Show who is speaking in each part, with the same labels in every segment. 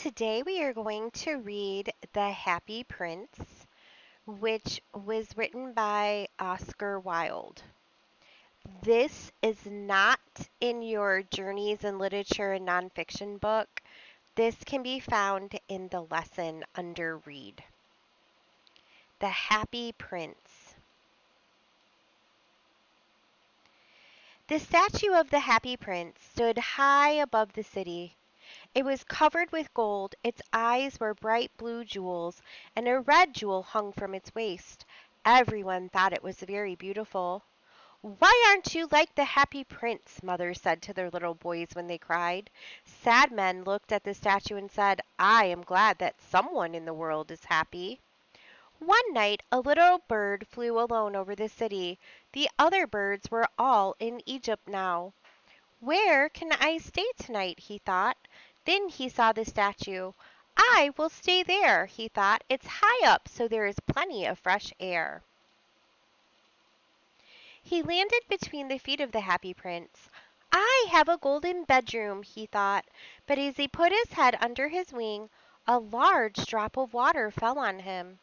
Speaker 1: Today we are going to read The Happy Prince, which was written by Oscar Wilde. This is not in your Journeys in Literature and Nonfiction book. This can be found in the lesson under Read. The Happy Prince. The statue of the Happy Prince stood high above the city. It was covered with gold, its eyes were bright blue jewels, and a red jewel hung from its waist. Everyone thought it was very beautiful. "Why aren't you like the Happy Prince?" mothers said to their little boys when they cried. Sad men looked at the statue and said, "I am glad that someone in the world is happy." One night a little bird flew alone over the city. The other birds were all in Egypt now. "Where can I stay tonight?" he thought. Then he saw the statue. "I will stay there," he thought. "It's high up, so there is plenty of fresh air." He landed between the feet of the Happy Prince. "I have a golden bedroom," he thought. But as he put his head under his wing, a large drop of water fell on him.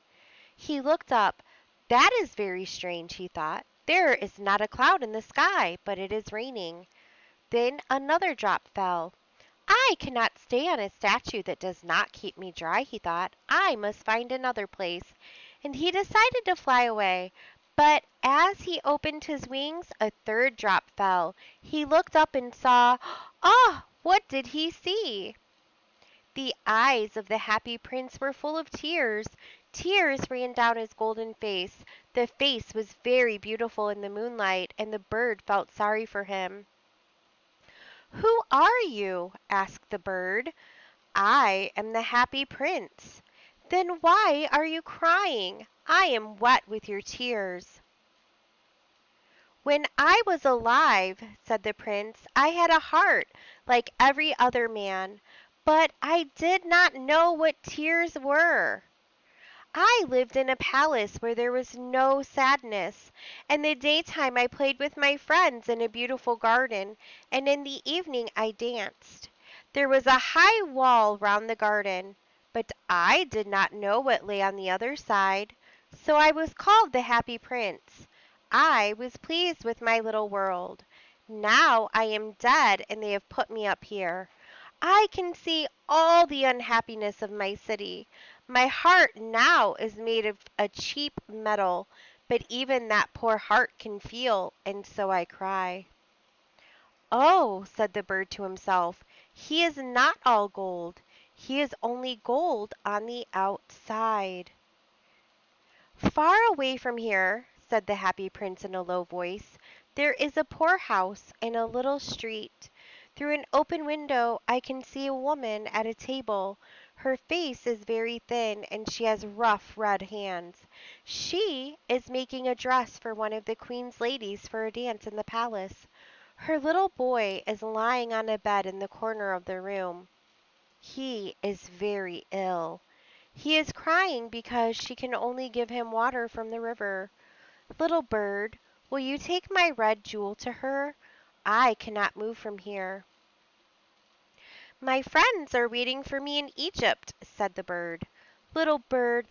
Speaker 1: He looked up. "That is very strange," he thought. "There is not a cloud in the sky, but it is raining." Then another drop fell. "I cannot stay on a statue that does not keep me dry," he thought. "I must find another place." And he decided to fly away. But as he opened his wings, a third drop fell. He looked up and saw, ah, what did he see? The eyes of the Happy Prince were full of tears. Tears ran down his golden face. The face was very beautiful in the moonlight, and the bird felt sorry for him. "Who are you?" asked the bird. "I am the Happy Prince." "Then why are you crying? I am wet with your tears." "When I was alive," said the prince, "I had a heart like every other man, but I did not know what tears were. I lived in a palace where there was no sadness. In the daytime I played with my friends in a beautiful garden, and in the evening I danced. There was a high wall round the garden, but I did not know what lay on the other side, so I was called the Happy Prince. I was pleased with my little world. Now I am dead, and they have put me up here. I can see all the unhappiness of my city. My heart now is made of a cheap metal, but even that poor heart can feel, and so I cry." "Oh," said the bird to himself, "he is not all gold. He is only gold on the outside." "Far away from here," said the Happy Prince in a low voice, "there is a poor house in a little street. Through an open window I can see a woman at a table. Her face is very thin, and she has rough red hands. She is making a dress for one of the queen's ladies for a dance in the palace. Her little boy is lying on a bed in the corner of the room. He is very ill. He is crying because she can only give him water from the river. Little bird, will you take my red jewel to her? I cannot move from here." "My friends are waiting for me in Egypt," said the bird. Little bird,"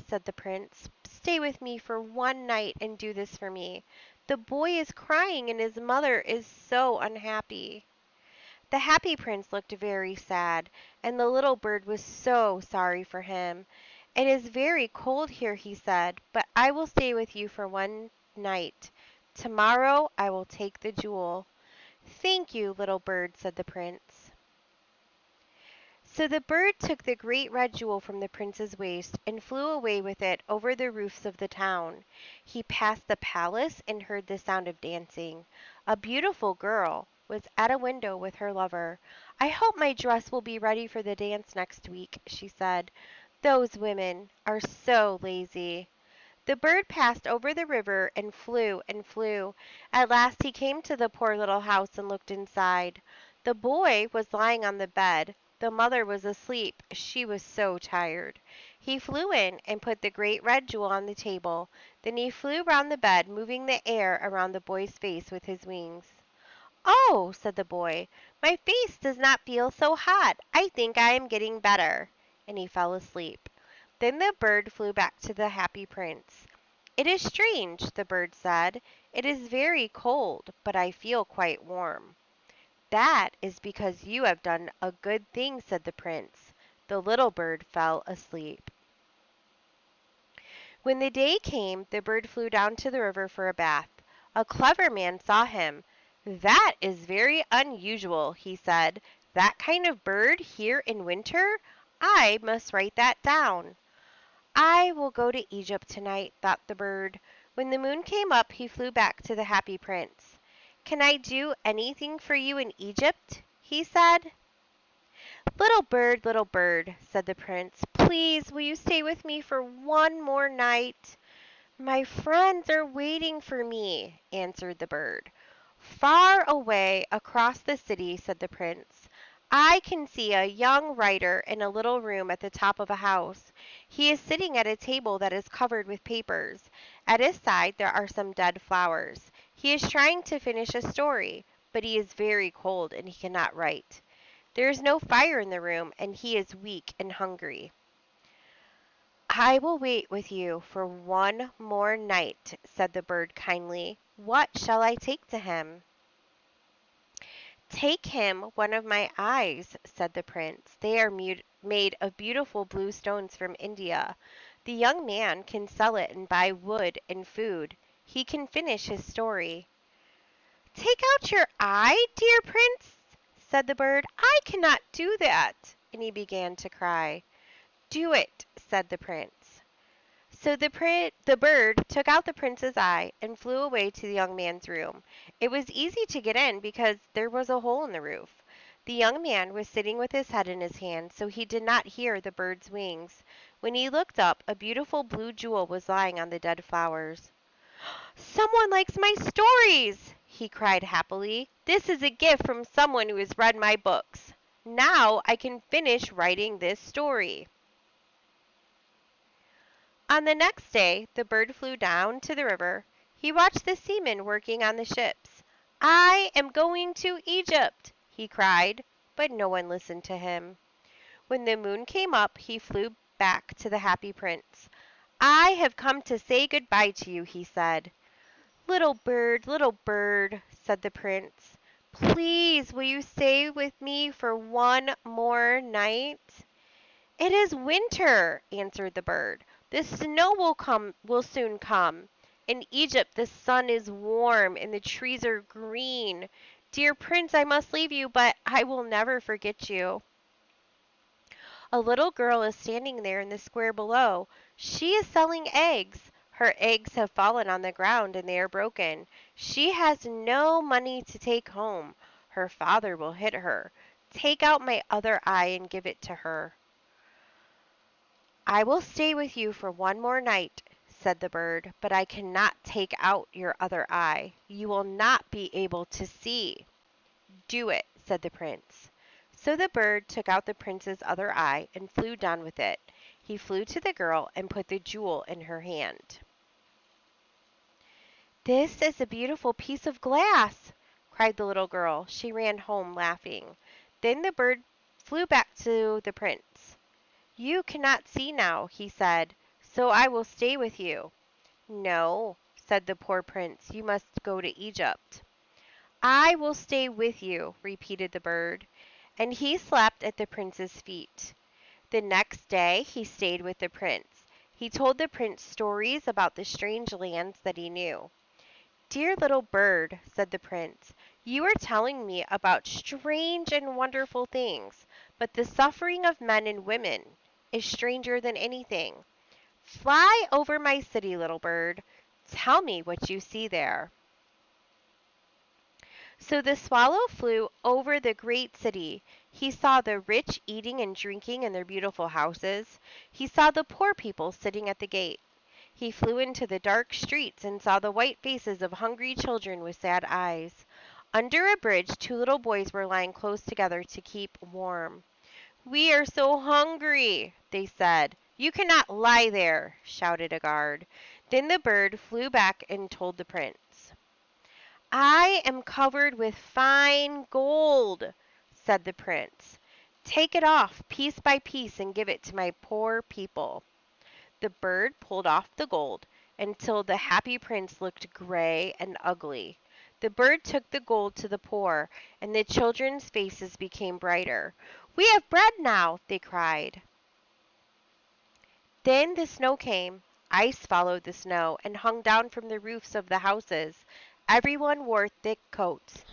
Speaker 1: said the prince, "stay with me for one night and do this for me. The boy is crying and his mother is so unhappy." The Happy Prince looked very sad, and the little bird was so sorry for him. "It is very cold here," he said, "but I will stay with you for one night. Tomorrow I will take the jewel." "Thank you, little bird," said the prince. So the bird took the great red jewel from the prince's waist and flew away with it over the roofs of the town. He passed the palace and heard the sound of dancing. A beautiful girl was at a window with her lover. "I hope my dress will be ready for the dance next week," she said. "Those women are so lazy." The bird passed over the river and flew and flew. At last he came to the poor little house and looked inside. The boy was lying on the bed. The mother was asleep, she was so tired. He flew in and put the great red jewel on the table. Then he flew round the bed, moving the air around the boy's face with his wings. "Oh," said the boy, My face does not feel so hot. I think I am getting better." And he fell asleep. Then the bird flew back to the happy prince. "It is strange," the bird said. "It is very cold, but I feel quite warm." "That is because you have done a good thing," said the prince. The little bird fell asleep. When the day came, the bird flew down to the river for a bath. A clever man saw him. "That is very unusual," he said. "That kind of bird here in winter? I must write that down." "I will go to Egypt tonight," thought the bird. When the moon came up, he flew back to the happy prince. "Can I do anything for you in Egypt?" he said. Little bird," said the prince, "please will you stay with me for one more night?" "My friends are waiting for me," answered the bird. "Far away across the city," said the prince, "I can see a young writer in a little room at the top of a house. He is sitting at a table that is covered with papers. At his side there are some dead flowers. He is trying to finish a story, but he is very cold and he cannot write. There is no fire in the room, and he is weak and hungry." "I will wait with you for one more night," said the bird kindly. "What shall I take to him?" "Take him one of my eyes," said the prince. "They are made of beautiful blue stones from India. The young man can sell it and buy wood and food. He can finish his story." "Take out your eye, dear prince," said the bird. "I cannot do that." And he began to cry. "Do it," said the prince. So the bird took out the prince's eye and flew away to the young man's room. It was easy to get in because there was a hole in the roof. The young man was sitting with his head in his hand, so he did not hear the bird's wings. When he looked up, a beautiful blue jewel was lying on the dead flowers. "Someone likes my stories!" he cried happily. "This is a gift from someone who has read my books. Now I can finish writing this story." On the next day the bird flew down to the river. He watched the seamen working on the ships. "I am going to Egypt!" he cried, but no one listened to him. When the moon came up he flew back to the happy prince. "I have come to say good bye to you," he said. Little bird," said the prince, "please will you stay with me for one more night?" "It is winter," answered the bird. "The snow will soon come. In Egypt the sun is warm and the trees are green. Dear prince, I must leave you, but I will never forget you." A little girl is standing there in the square below. She is selling eggs. Her eggs have fallen on the ground and they are broken. She has no money to take home. Her father will hit her. Take out my other eye and give it to her. "I will stay with you for one more night," said the bird, "but I cannot take out your other eye. You will not be able to see." "Do it," said the prince. So the bird took out the prince's other eye and flew down with it. He flew to the girl and put the jewel in her hand. "This is a beautiful piece of glass," cried the little girl. She ran home laughing. Then the bird flew back to the prince. "You cannot see now," he said, "so I will stay with you." "No," said the poor prince, "you must go to Egypt." "I will stay with you," repeated the bird, and he slept at the prince's feet. The next day he stayed with the prince. He told the prince stories about the strange lands that he knew. "Dear little bird," said the prince, "you are telling me about strange and wonderful things, but the suffering of men and women is stranger than anything. Fly over my city, little bird. Tell me what you see there." So the swallow flew over the great city. He saw the rich eating and drinking in their beautiful houses. He saw the poor people sitting at the gate. He flew into the dark streets and saw the white faces of hungry children with sad eyes. Under a bridge, two little boys were lying close together to keep warm. "We are so hungry," they said. "You cannot lie there," shouted a guard. Then the bird flew back and told the prince. "I am covered with fine gold." said the prince. "Take it off piece by piece and give it to my poor people." The bird pulled off the gold until the happy prince looked gray and ugly. The bird took the gold to the poor, and the children's faces became brighter. "We have bread now!" they cried. Then the snow came. Ice followed the snow and hung down from the roofs of the houses. Everyone wore thick coats.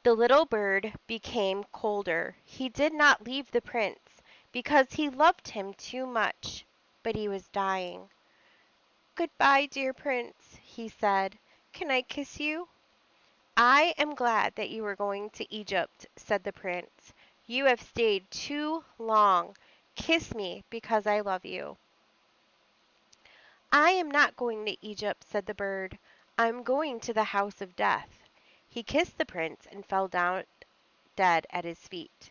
Speaker 1: The little bird became colder. He did not leave the prince, because he loved him too much. But he was dying. "Goodbye, dear prince," he said. "Can I kiss you?" "I am glad that you are going to Egypt," said the prince. "You have stayed too long. Kiss me, because I love you." "I am not going to Egypt," said the bird. "I am going to the house of death." He kissed the prince and fell down dead at his feet.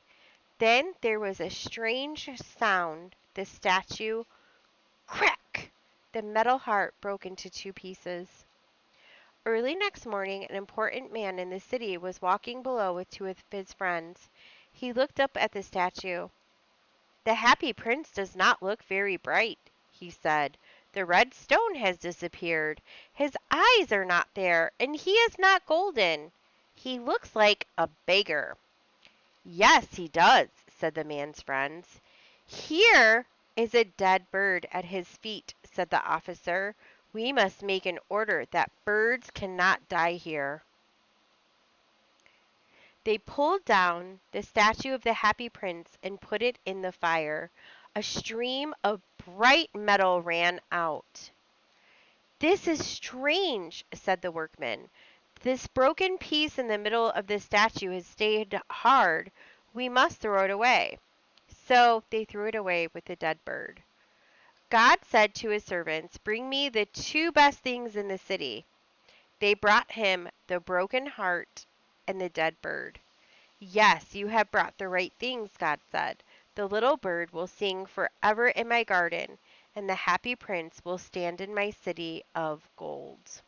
Speaker 1: Then there was a strange sound. The statue crack! The metal heart broke into two pieces. Early next morning an important man in the city was walking below with two of his friends. He looked up at the statue. "The happy prince does not look very bright," he said. "The red stone has disappeared. His eyes are not there, and he is not golden. He looks like a beggar." "Yes, he does," said the man's friends. "Here is a dead bird at his feet," said the officer. "We must make an order that birds cannot die here." They pulled down the statue of the happy prince and put it in the fire. A stream of bright metal ran out. "This is strange," said the workmen. "This broken piece in the middle of the statue has stayed hard. We must throw it away." So they threw it away with the dead bird. God said to his servants, "Bring me the two best things in the city." They brought him the broken heart and the dead bird. "Yes, you have brought the right things," God said. "The little bird will sing forever in my garden, and the happy prince will stand in my city of gold."